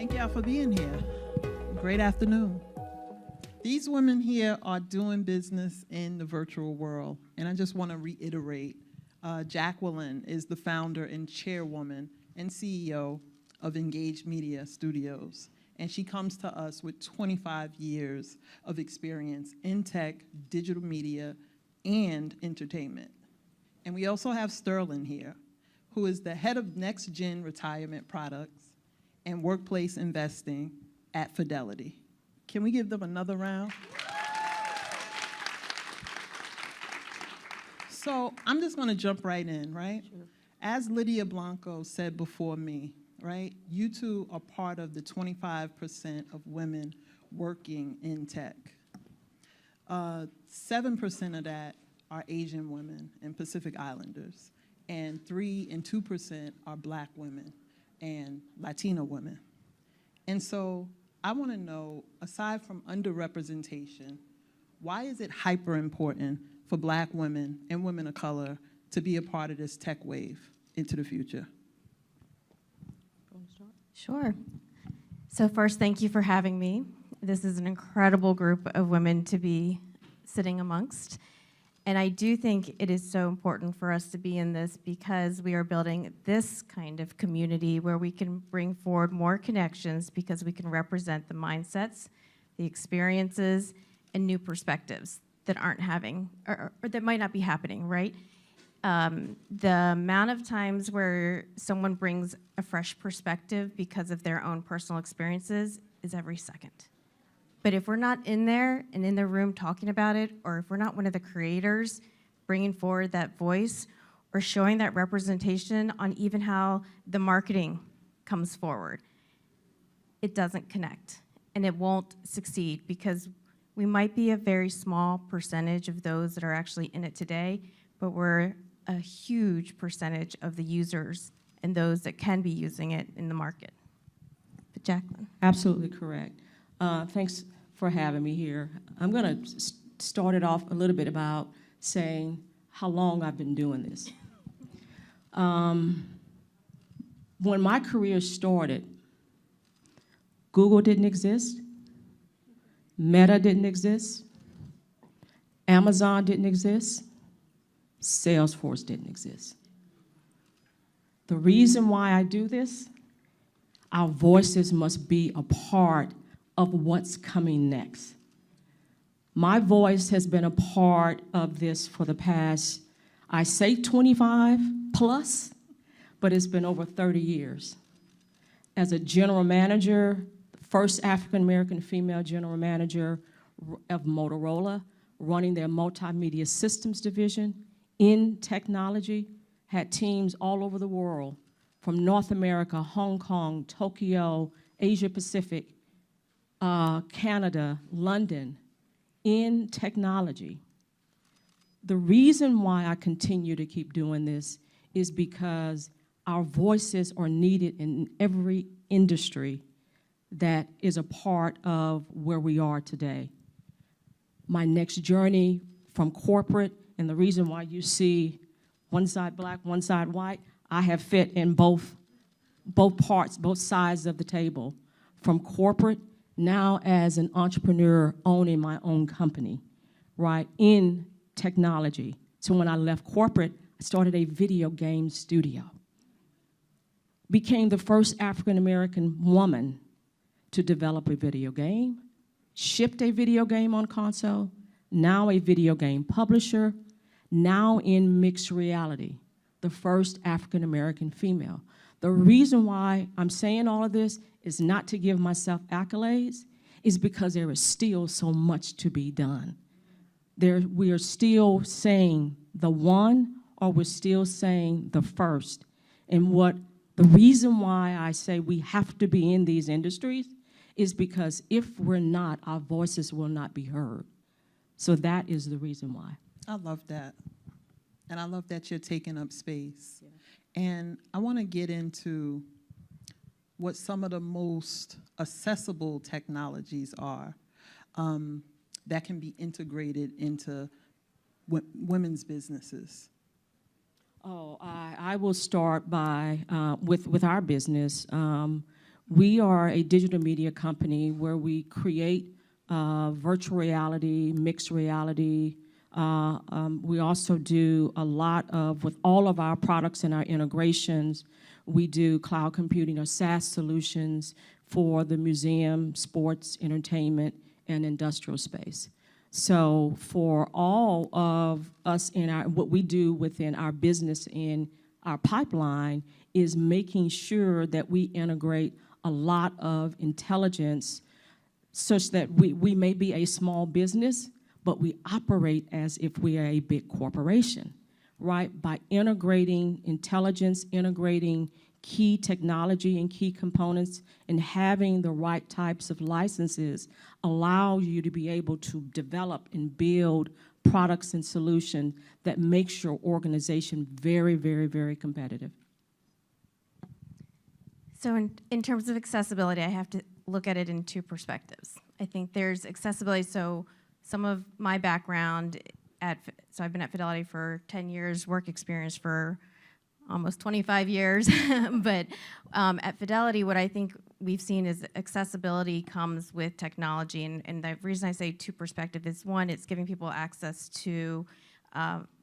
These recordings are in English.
Thank y'all for being here. Great afternoon. These women here are doing business in the virtual world, and I just want to reiterate, Jacqueline is the founder and chairwoman and CEO of Engage Media Studios, and she comes to us with 25 years of experience in tech, digital media, and entertainment. And we also have Sterling here, who is the head of Next Gen Retirement Products and Workplace Investing at Fidelity. Can we give them another round? So I'm just gonna jump right in, right? Sure. As Lydia Blanco said before me, right? You two are part of the 25% of women working in tech. 7% of that are Asian women and Pacific Islanders, and 3 and 2% are Black women and Latino women. And so I want to know, aside from underrepresentation, why is it hyper important for Black women and women of color to be a part of this tech wave into the future? Sure. So first, thank you for having me. This is an incredible group of women to be sitting amongst. And I do think it is so important for us to be in this because we are building this kind of community where we can bring forward more connections because we can represent the mindsets, the experiences, and new perspectives that aren't having, or that might not be happening, right? The amount of times where someone brings a fresh perspective because of their own personal experiences is every second. But if we're not in there and in the room talking about it, or if we're not one of the creators bringing forward that voice or showing that representation on even how the marketing comes forward, it doesn't connect and it won't succeed because we might be a very small percentage of those that are actually in it today, but we're a huge percentage of the users and those that can be using it in the market. But Jacqueline. Absolutely correct. Thanks for having me here. I'm going to start it off a little bit about saying how long I've been doing this. When my career started, Google didn't exist, Meta didn't exist, Amazon didn't exist, Salesforce didn't exist. The reason why I do this, our voices must be a part of what's coming next. My voice has been a part of this for the past, I say 25 plus, but it's been over 30 years. As a general manager, first African-American female general manager of Motorola, running their multimedia systems division in technology, had teams all over the world, from North America, Hong Kong, Tokyo, Asia Pacific, Canada, London, in technology. The reason why I continue to keep doing this is because our voices are needed in every industry that is a part of where we are today. My next journey from corporate, and the reason why you see one side Black, one side white, I have fit in both parts, both sides of the table, from corporate, now as an entrepreneur owning my own company, right, in technology. So when I left corporate, I started a video game studio. Became the first African-American woman to develop a video game, shipped a video game on console, now a video game publisher, now in mixed reality, the first African-American female. The reason why I'm saying all of this is not to give myself accolades, is because there is still so much to be done. We are still saying the one, or we're still saying the first. And the reason why I say we have to be in these industries is because if we're not, our voices will not be heard. So that is the reason why. I love that. And I love that you're taking up space. Yeah. And I want to get into what some of the most accessible technologies are that can be integrated into women's businesses. Oh, I will start by, with our business. We are a digital media company where we create virtual reality, mixed reality. We also do a lot of, with all of our products and our integrations, we do cloud computing or SaaS solutions for the museum, sports, entertainment, and industrial space. So for all of us in what we do within our business in our pipeline is making sure that we integrate a lot of intelligence such that we may be a small business, but we operate as if we are a big corporation, right? By integrating intelligence, integrating key technology and key components, and having the right types of licenses allow you to be able to develop and build products and solutions that makes your organization very, very, very competitive. So in terms of accessibility, I have to look at it in two perspectives. I think there's accessibility, so some of my background so I've been at Fidelity for 10 years, work experience for almost 25 years, but at Fidelity, what I think we've seen is accessibility comes with technology, and the reason I say two perspective is one, it's giving people access to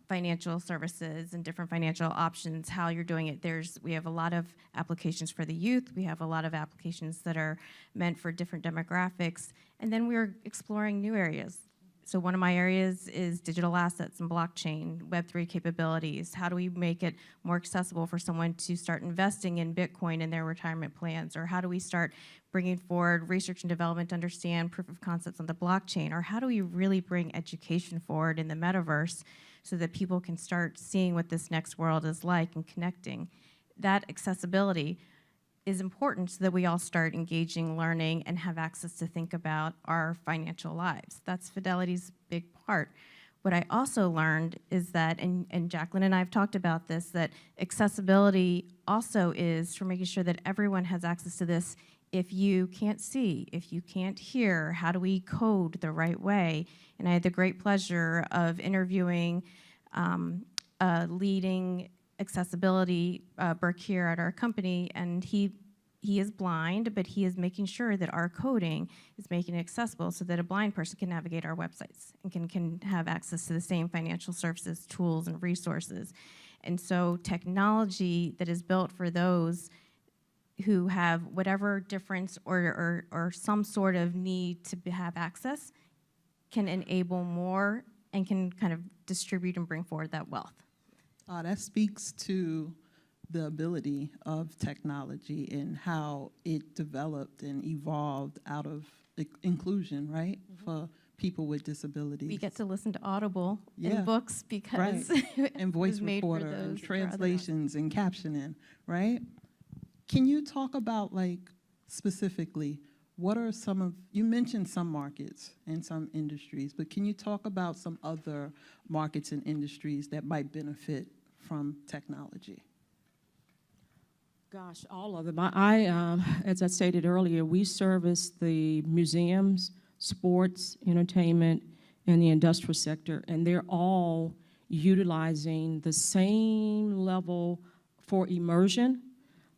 financial services and different financial options, how you're doing it. We have a lot of applications for the youth, we have a lot of applications that are meant for different demographics, and then we're exploring new areas. So one of my areas is digital assets and blockchain, Web3 capabilities. How do we make it more accessible for someone to start investing in Bitcoin in their retirement plans? Or how do we start bringing forward research and development to understand proof of concepts on the blockchain? Or how do we really bring education forward in the metaverse so that people can start seeing what this next world is like and connecting? That accessibility is important so that we all start engaging, learning, and have access to think about our financial lives. That's Fidelity's big part. What I also learned is that, and Jacqueline and I have talked about this, that accessibility also is for making sure that everyone has access to this. If you can't see, if you can't hear, how do we code the right way? And I had the great pleasure of interviewing a leading accessibility Burke here at our company, and he is blind, but he is making sure that our coding is making it accessible so that a blind person can navigate our websites and can have access to the same financial services, tools, and resources. And so technology that is built for those who have whatever difference or some sort of need to have access can enable more and can kind of distribute and bring forward that wealth. That speaks to the ability of technology and how it developed and evolved out of inclusion, right? Mm-hmm. For people with disabilities. We get to listen to Audible and books because right. And voice recorder and translations and captioning, right? Can you talk about, like, specifically, what are some of, you mentioned some markets and some industries, but can you talk about some other markets and industries that might benefit from technology? Gosh, all of them. As I stated earlier, we service the museums, sports, entertainment, and the industrial sector, and they're all utilizing the same level for immersion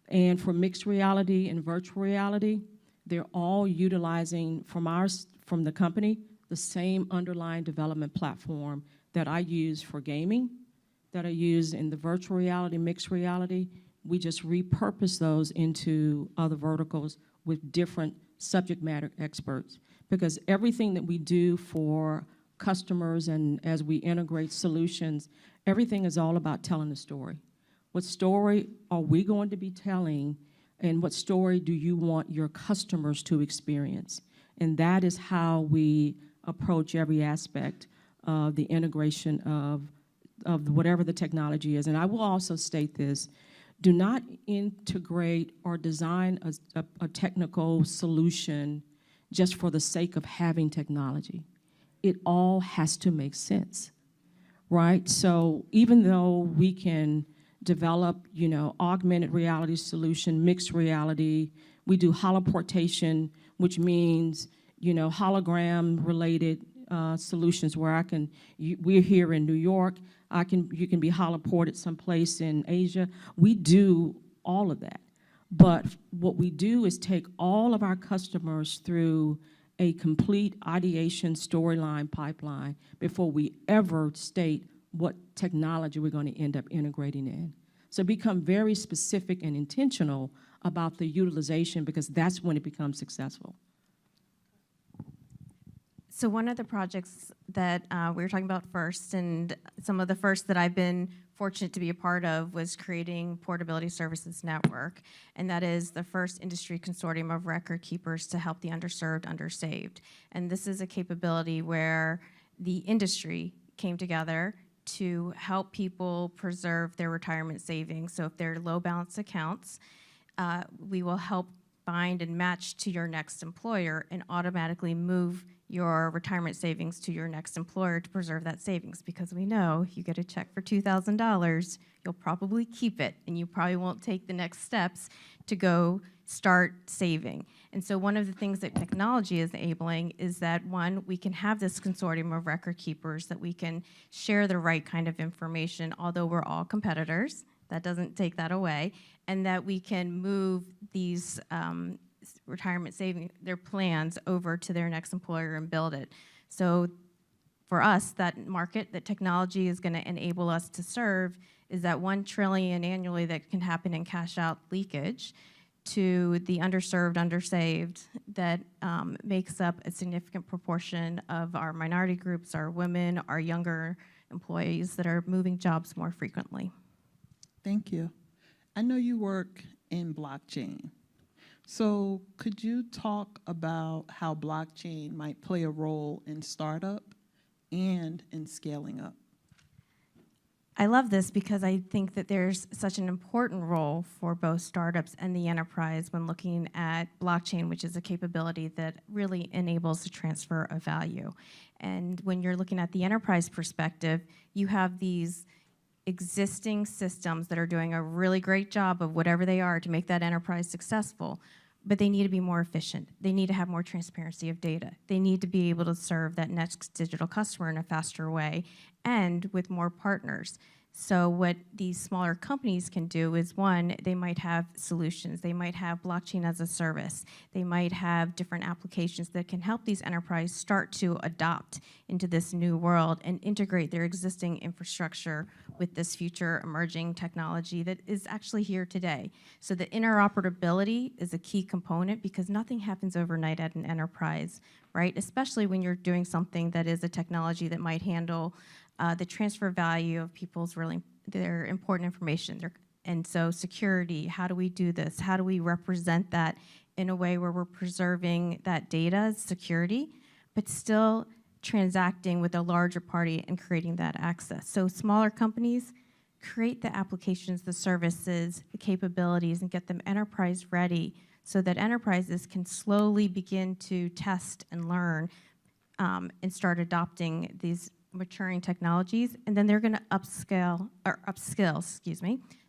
and for mixed reality and virtual reality. They're all utilizing from the company the same underlying development platform that I use for gaming, that I use in the virtual reality, mixed reality. We just repurpose those into other verticals with different subject matter experts, because everything that we do for customers and as we integrate solutions, everything is all about telling a story. What story are we going to be telling, and what story do you want your customers to experience? And that is how we approach every aspect of the integration of whatever the technology is. And I will also state this: do not integrate or design a technical solution just for the sake of having technology. It all has to make sense, right? So even though we can develop, augmented reality solution, mixed reality, we do holoportation, which means, hologram-related solutions where we're here in New York, you can be holoported someplace in Asia. We do all of that. But what we do is take all of our customers through a complete ideation storyline pipeline before we ever state what technology we're going to end up integrating in. So become very specific and intentional about the utilization, because that's when it becomes successful. So one of the projects that we were talking about first, and some of the first that I've been fortunate to be a part of, was creating Portability Services Network, and that is the first industry consortium of record keepers to help the underserved, undersaved. And this is a capability where the industry came together to help people preserve their retirement savings. So if they're low balance accounts, we will help bind and match to your next employer and automatically move your retirement savings to your next employer to preserve that savings, because we know if you get a check for $2,000, you'll probably keep it, and you probably won't take the next steps to go start saving. And so one of the things that technology is enabling is that, one, we can have this consortium of record keepers, that we can share the right kind of information, although we're all competitors. That doesn't take that away. And that we can move these retirement saving, their plans, over to their next employer and build it. So for us, that market that technology is going to enable us to serve is that $1 trillion annually that can happen in cash out leakage to the underserved, undersaved, that makes up a significant proportion of our minority groups, our women, our younger employees that are moving jobs more frequently. Thank you. I know you work in blockchain. So could you talk about how blockchain might play a role in startup and in scaling up? I love this because I think that there's such an important role for both startups and the enterprise when looking at blockchain, which is a capability that really enables the transfer of value. And when you're looking at the enterprise perspective, you have these existing systems that are doing a really great job of whatever they are to make that enterprise successful, but they need to be more efficient. They need to have more transparency of data. They need to be able to serve that next digital customer in a faster way and with more partners. So what these smaller companies can do is, one, they might have solutions. They might have blockchain as a service. They might have different applications that can help these enterprises start to adopt into this new world and integrate their existing infrastructure with this future emerging technology that is actually here today. So the interoperability is a key component, because nothing happens overnight at an enterprise, right? Especially when you're doing something that is a technology that might handle the transfer value of people's their important information. And so security, how do we do this? How do we represent that in a way where we're preserving that data security, but still transacting with a larger party and creating that access? So smaller companies create the applications, the services, the capabilities, and get them enterprise ready so that enterprises can slowly begin to test and learn and start adopting these maturing technologies, and then they're going to upskill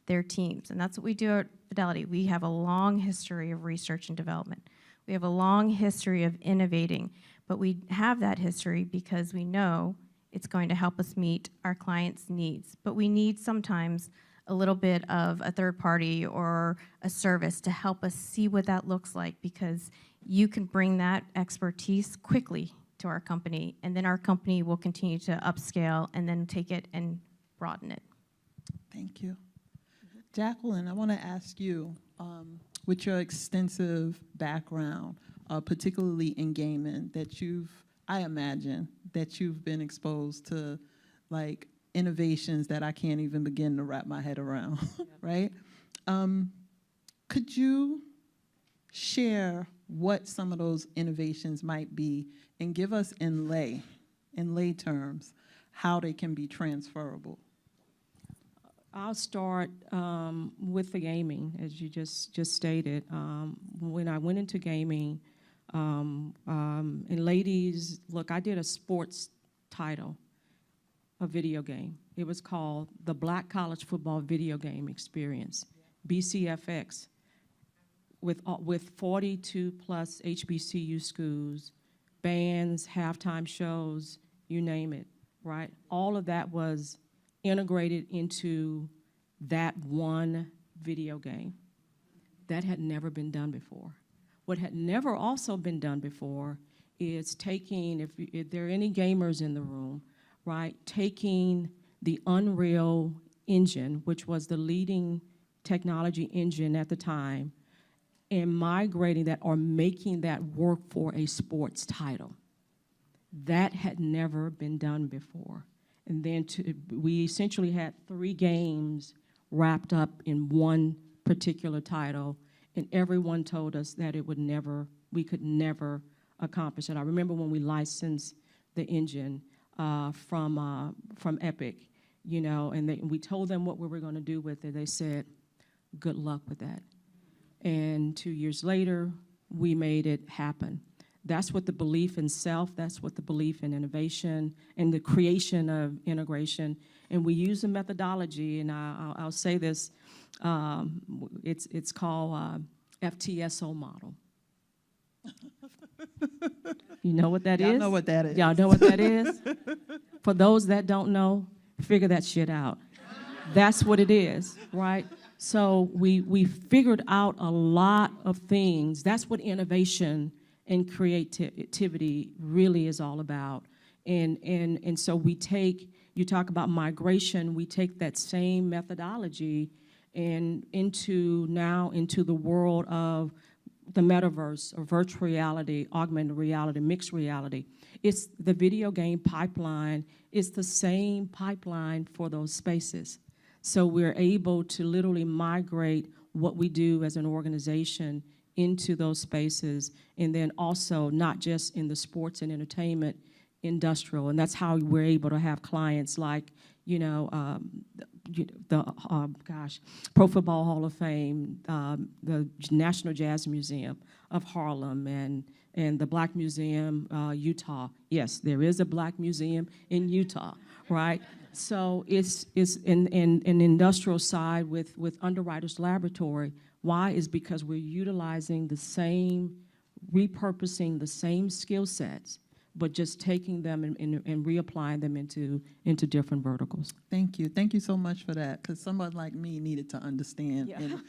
their teams. And that's what we do at Fidelity. We have a long history of research and development. We have a long history of innovating, but we have that history because we know it's going to help us meet our clients' needs. But we need sometimes a little bit of a third party or a service to help us see what that looks like, because you can bring that expertise quickly to our company, and then our company will continue to upscale and then take it and broaden it. Thank you. Jacqueline, I want to ask you, with your extensive background, particularly in gaming, that I imagine that you've been exposed to like innovations that I can't even begin to wrap my head around, right? Could you share what some of those innovations might be and give us in lay terms, how they can be transferable? I'll start with the gaming, as you just stated. When I went into gaming, and ladies, look, I did a sports title, a video game. It was called the Black College Football Video Game Experience, BCFX, with 42 plus HBCU schools, bands, halftime shows, you name it, right? All of that was integrated into that one video game. That had never been done before. What had never also been done before is taking, if there are any gamers in the room, right, taking the Unreal Engine, which was the leading technology engine at the time, and migrating that or making that work for a sports title. That had never been done before. And then we essentially had 3 games wrapped up in one particular title, and everyone told us that we could never accomplish it. I remember when we licensed the engine from Epic, you know, and we told them what we were going to do with it. They said, good luck with that. And 2 years later, we made it happen. That's what the belief in self, that's what the belief in innovation and the creation of integration. And we use a methodology, and I'll say this, it's called FTSO model. You know what that is? Y'all know what that is. Y'all know what that is? For those that don't know, figure that shit out. That's what it is, right? So we figured out a lot of things. That's what innovation and creativity really is all about. And so you talk about migration, we take that same methodology and into the world of the metaverse or virtual reality, augmented reality, mixed reality. It's the video game pipeline. It's the same pipeline for those spaces. So we're able to literally migrate what we do as an organization into those spaces, and then also not just in the sports and entertainment industrial. And that's how we're able to have clients like, you know, Pro Football Hall of Fame, the National Jazz Museum of Harlem, and the Black Museum, Utah. Yes, there is a Black Museum in Utah, right? So it's in an industrial side with Underwriters Laboratory. Why? Is because we're utilizing repurposing the same skill sets, but just taking them and reapplying them into different verticals. Thank you. Thank you so much for that, because someone like me needed to understand Yeah.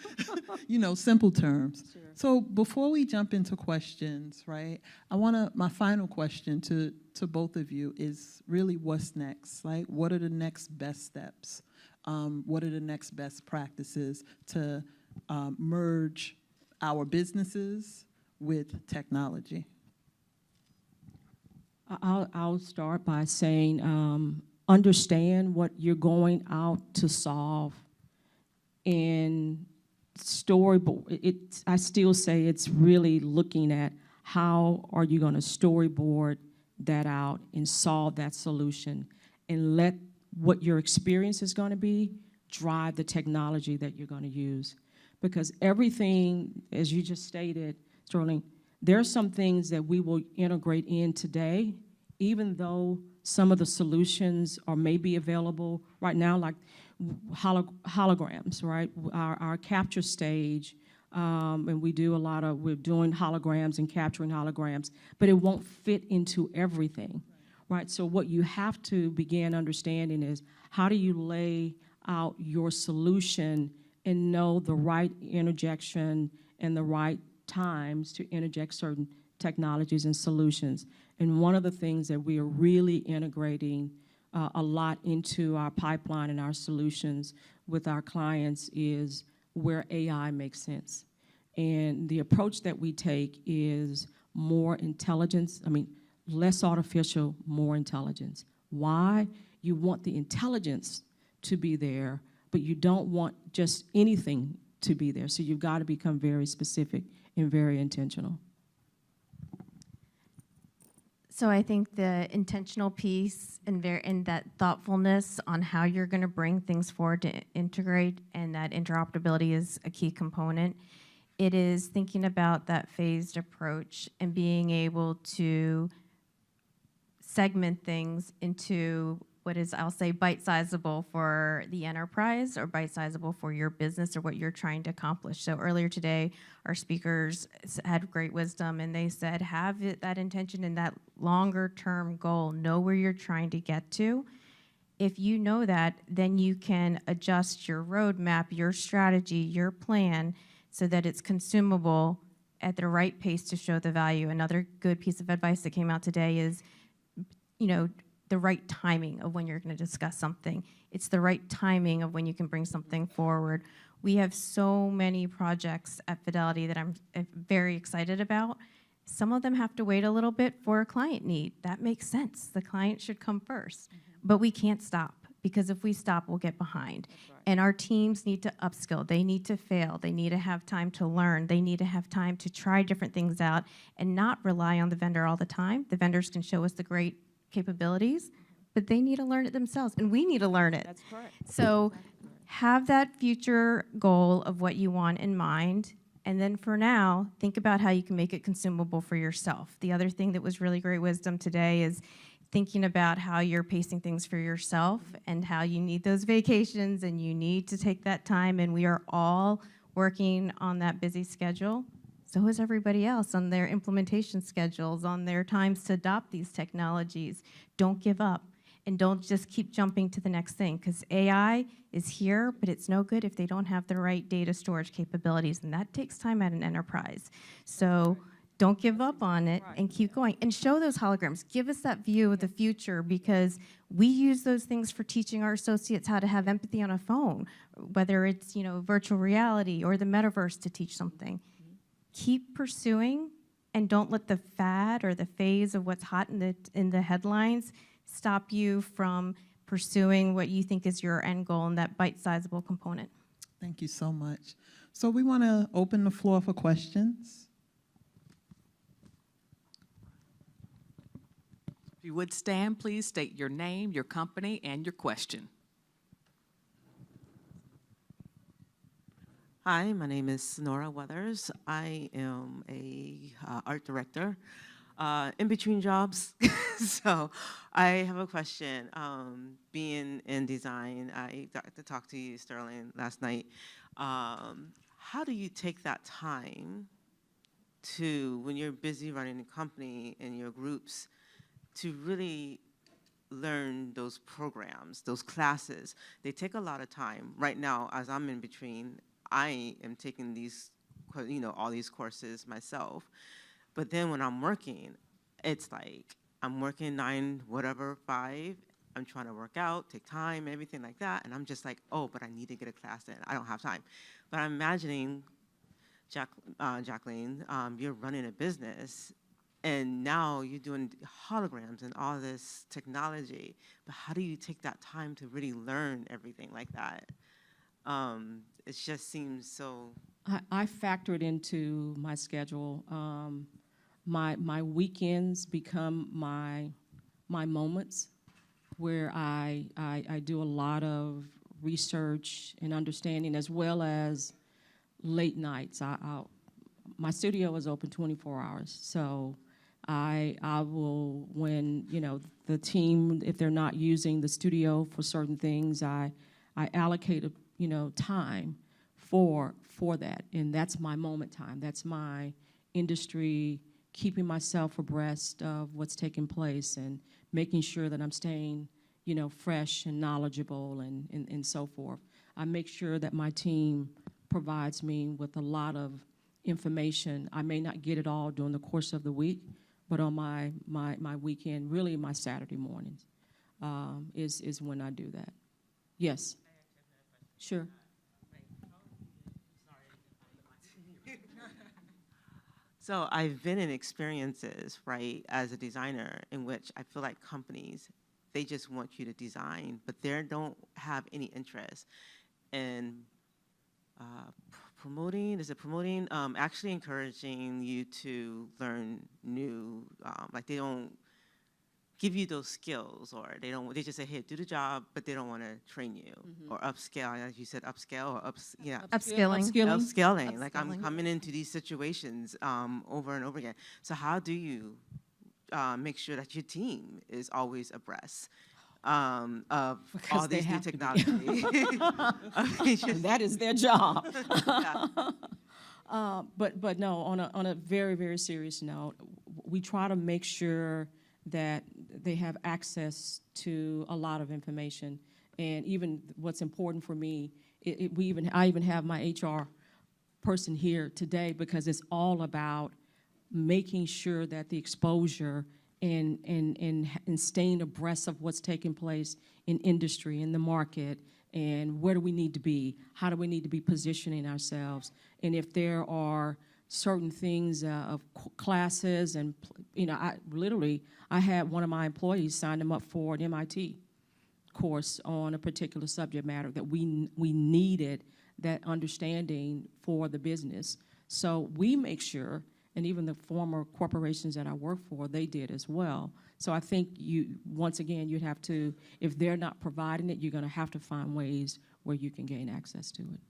in, simple terms. Sure. So before we jump into questions, right, my final question to both of you is really what's next? Like, what are the next best steps? What are the next best practices to merge our businesses with technology? I'll start by saying understand what you're going out to solve, and storyboard. I still say it's really looking at how are you going to storyboard that out and solve that solution, and let what your experience is going to be drive the technology that you're going to use. Because everything, as you just stated, Sterling, there are some things that we will integrate in today, even though some of the solutions are maybe available right now, like holograms, right? Our capture stage, and we're doing holograms and capturing holograms, but it won't fit into everything, right? So what you have to begin understanding is how do you lay out your solution and know the right interjection and the right times to interject certain technologies and solutions. And one of the things that we are really integrating a lot into our pipeline and our solutions with our clients is where AI makes sense. And the approach that we take is more intelligence, less artificial, more intelligence. Why? You want the intelligence to be there, but you don't want just anything to be there. So you've got to become very specific and very intentional. So I think the intentional piece and that thoughtfulness on how you're going to bring things forward to integrate, and that interoperability is a key component. It is thinking about that phased approach and being able to segment things into what is, I'll say, bite-sizable for the enterprise or bite-sizable for your business or what you're trying to accomplish. So earlier today, our speakers had great wisdom, and they said, have that intention and that longer-term goal. Know where you're trying to get to. If you know that, then you can adjust your roadmap, your strategy, your plan, so that it's consumable at the right pace to show the value. Another good piece of advice that came out today is, the right timing of when you're going to discuss something. It's the right timing of when you can bring something forward. We have so many projects at Fidelity that I'm very excited about. Some of them have to wait a little bit for a client need. That makes sense. The client should come first. But we can't stop, because if we stop, we'll get behind. And our teams need to upskill. They need to fail. They need to have time to learn. They need to have time to try different things out and not rely on the vendor all the time. The vendors can show us the great capabilities, but they need to learn it themselves, and we need to learn it. That's correct. So have that future goal of what you want in mind, and then for now, think about how you can make it consumable for yourself. The other thing that was really great wisdom today is thinking about how you're pacing things for yourself and how you need those vacations and you need to take that time, and we are all working on that busy schedule. So is everybody else on their implementation schedules, on their times to adopt these technologies. Don't give up, and don't just keep jumping to the next thing, because AI is here, but it's no good if they don't have the right data storage capabilities, and that takes time at an enterprise. So don't give up on it and keep going. And show those holograms. Give us that view of the future, because we use those things for teaching our associates how to have empathy on a phone, whether it's virtual reality or the metaverse to teach something. Keep pursuing, and don't let the fad or the phase of what's hot in the headlines stop you from pursuing what you think is your end goal and that bite-sizable component. Thank you so much. So we want to open the floor for questions. If you would stand, please state your name, your company, and your question. Hi, my name is Sonora Weathers. I am a art director in between jobs. So I have a question. Being in design, I got to talk to you, Sterling, last night. How do you take that time to, when you're busy running a company and your groups, to really learn those programs, those classes? They take a lot of time. Right now, as I'm in between, I am taking these, all these courses myself. But then when I'm working, it's like I'm working 9, whatever, 5. I'm trying to work out, take time, everything like that. And I'm just like, oh, but I need to get a class in. I don't have time. But I'm imagining, Jacqueline, you're running a business, and now you're doing holograms and all this technology. But how do you take that time to really learn everything like that? It just seems so. I factor it into my schedule. My weekends become my moments where I do a lot of research and understanding, as well as late nights. My studio is open 24 hours, so I will, when the team, if they're not using the studio for certain things, I allocate time for that, and that's my moment time. That's my industry, keeping myself abreast of what's taking place and making sure that I'm staying, fresh and knowledgeable and so forth. I make sure that my team provides me with a lot of information. I may not get it all during the course of the week, but on my weekend, really my Saturday mornings, is when I do that. Yes. Sure. So I've been in experiences, right, as a designer, in which I feel like companies, they just want you to design, but they don't have any interest in promoting, actually encouraging you to learn new, like they don't give you those skills, or they just say, hey, do the job, but they don't want to train you or upscale, as you said, upscale or upscaling. Like I'm coming into these situations over and over again. So how do you make sure that your team is always abreast of Because all they these new have to be. technology? That is their job. Yeah. But no, on a very, very serious note, we try to make sure that they have access to a lot of information. And even what's important for me, I even have my HR person here today because it's all about making sure that the exposure and staying abreast of what's taking place in industry, in the market, and where do we need to be? How do we need to be positioning ourselves? And if there are certain things of classes and, I had one of my employees sign them up for an MIT course on a particular subject matter that we needed that understanding for the business. So we make sure, and even the former corporations that I work for, they did as well. So I think once again, you'd have to, if they're not providing it, you're gonna have to find ways where you can gain access to it.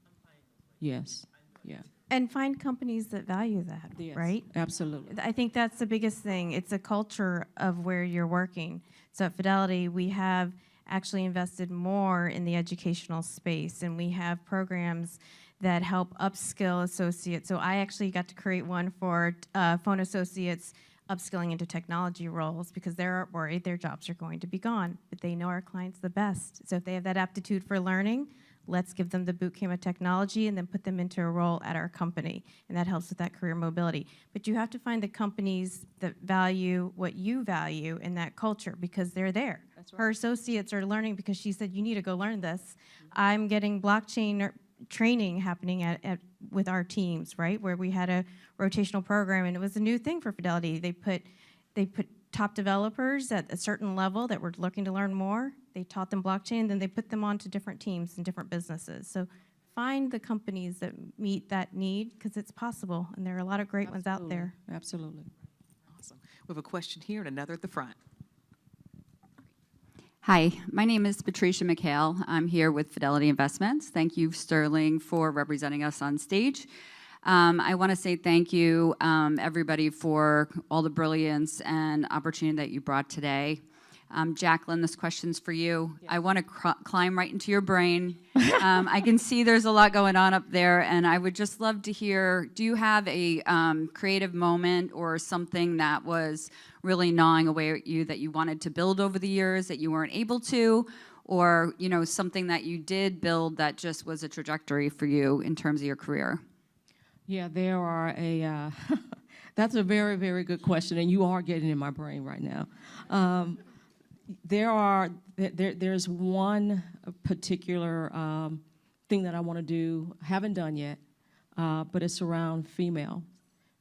Yes, yeah. And find companies that value that, Yes, right? absolutely. I think that's the biggest thing. It's a culture of where you're working. So at Fidelity, we have actually invested more in the educational space, and we have programs that help upskill associates. So I actually got to create one for phone associates upskilling into technology roles because they're worried their jobs are going to be gone, but they know our clients the best. So if they have that aptitude for learning, let's give them the boot camp of technology and then put them into a role at our company. And that helps with that career mobility. But you have to find the companies that value what you value in that culture because they're there. That's right. Her associates are learning because she said, you need to go learn this. I'm getting blockchain training happening with our teams, right? Where we had a rotational program and it was a new thing for Fidelity. They put top developers at a certain level that were looking to learn more. They taught them blockchain, then they put them onto different teams and different businesses. So find the companies that meet that need because it's possible, and there are a lot of great ones out there. Absolutely. Awesome. We have a question here and another at the front. Hi, my name is Patricia McHale. I'm here with Fidelity Investments. Thank you, Sterling, for representing us on stage. I want to say thank you, everybody, for all the brilliance and opportunity that you brought today. Jacqueline, this question's for you. Yes. I want to climb right into your brain. I can see there's a lot going on up there, and I would just love to hear, do you have a creative moment or something that was really gnawing away at you that you wanted to build over the years that you weren't able to, or something that you did build that just was a trajectory for you in terms of your career? Yeah, there are that's a very, very good question, and you are getting in my brain right now. There's one particular thing that I want to do, haven't done yet, but it's around female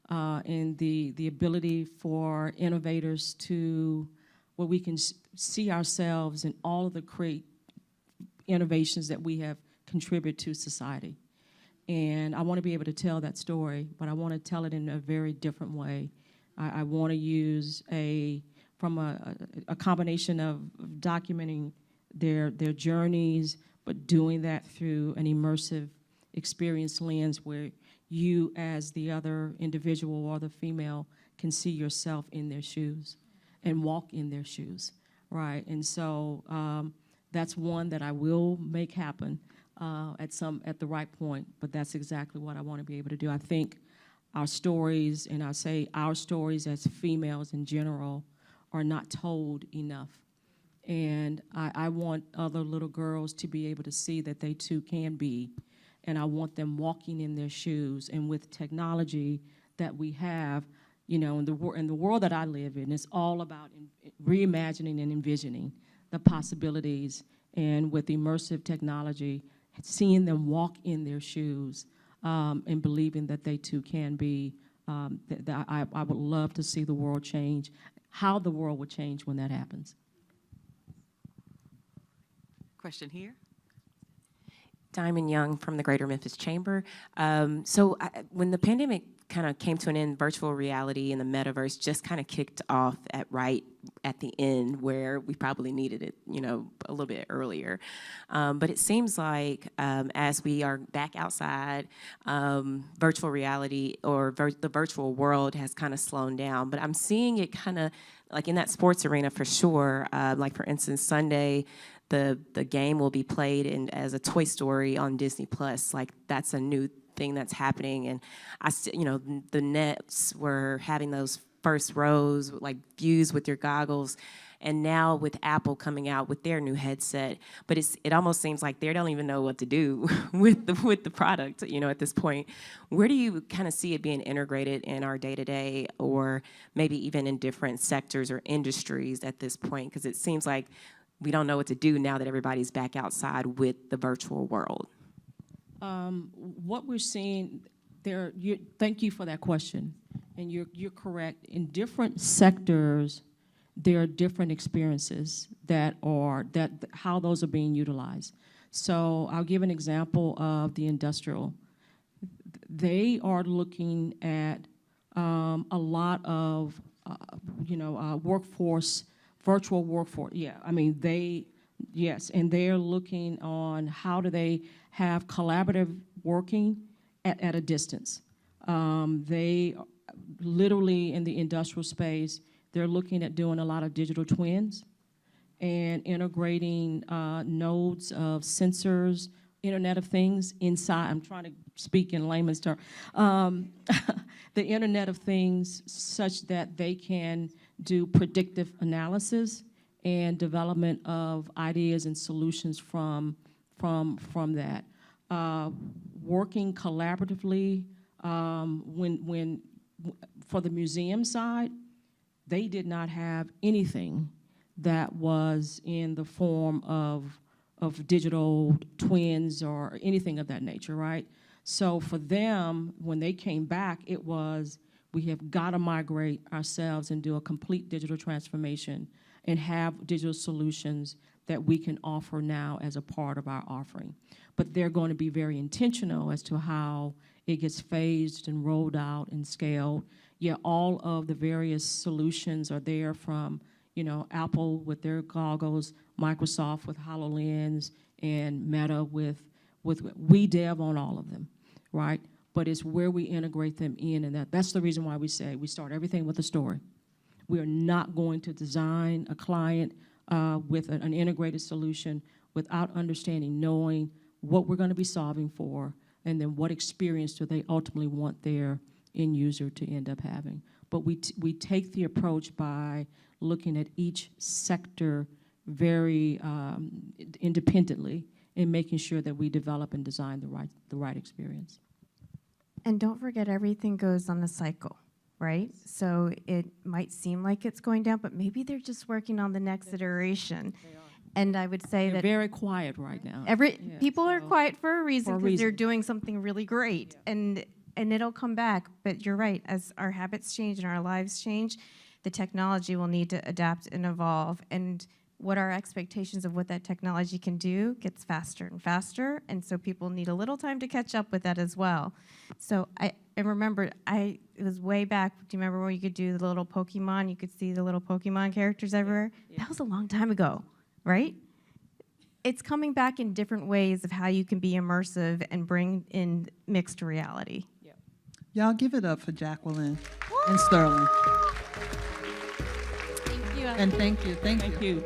and the ability for innovators to, where we can see ourselves in all of the great innovations that we have contributed to society. And I want to be able to tell that story, but I want to tell it in a very different way. I want to use from a combination of documenting their journeys, but doing that through an immersive experience lens where you as the other individual or the female can see yourself in their shoes and walk in their shoes, right? And so that's one that I will make happen at the right point, but that's exactly what I want to be able to do. I think our stories, and I say our stories as females in general, are not told enough. And I want other little girls to be able to see that they too can be, and I want them walking in their shoes. And with technology that we have, in the world that I live in, it's all about reimagining and envisioning the possibilities, and with immersive technology, seeing them walk in their shoes and believing that they too can be. I would love to see the world change, how the world would change when that happens. Question here. Diamond Young from the Greater Memphis Chamber. When the pandemic kind of came to an end, virtual reality and the metaverse just kind of kicked off right at the end where we probably needed it, a little bit earlier. But it seems like as we are back outside, virtual reality or the virtual world has kind of slowed down. But I'm seeing it kind of like in that sports arena for sure. Like for instance, Sunday, the game will be played as a Toy Story on Disney Plus. Like that's a new thing that's happening, and the Nets were having those first rows, like views with your goggles, and now with Apple coming out with their new headset, but it almost seems like they don't even know what to do with the product, you know, at this point. Where do you kind of see it being integrated in our day-to-day, or maybe even in different sectors or industries at this point? Because it seems like we don't know what to do now that everybody's back outside with the virtual world. What we're seeing there, thank you for that question, and you're correct. In different sectors, there are different experiences how those are being utilized. So I'll give an example of the industrial. They are looking at a lot of workforce, virtual workforce. Yeah, I mean yes, and they're looking on how do they have collaborative working at a distance. They literally in the industrial space, they're looking at doing a lot of digital twins and integrating nodes of sensors, Internet of Things inside. I'm trying to speak in layman's terms. The Internet of Things such that they can do predictive analysis and development of ideas and solutions from that. Working collaboratively, for the museum side, they did not have anything that was in the form of digital twins or anything of that nature, right? So for them, when they came back, it was, we have got to migrate ourselves and do a complete digital transformation and have digital solutions that we can offer now as a part of our offering. But they're going to be very intentional as to how it gets phased and rolled out and scaled. Yeah, all of the various solutions are there from, Apple with their goggles, Microsoft with HoloLens, and Meta with we dev on all of them, right? But it's where we integrate them in, and that's the reason why we say we start everything with a story. We are not going to design a client with an integrated solution without understanding, knowing what we're going to be solving for, and then what experience do they ultimately want their end user to end up having. But we take the approach by looking at each sector very independently and making sure that we develop and design the right experience. And don't forget, everything goes on a cycle, right? So it might seem like it's going down, but maybe they're just working on the next iteration. And I would say They're that very quiet right now. people are so- quiet for a reason For a because they're reason. doing something really great, and it'll come back. But you're right, as our habits change and our lives change, the technology will need to adapt and evolve. And what our expectations of what that technology can do gets faster and faster, and so people need a little time to catch up with that as well. So I remember, it was way back, do you remember when you could do the little Pokemon? You could see the little Pokemon characters everywhere? Yeah. That was a long time ago, right? It's coming back in different ways of how you can be immersive and bring in mixed reality. Y'all give it up for Jacqueline and Sterling. Thank you. And thank you. Thank you.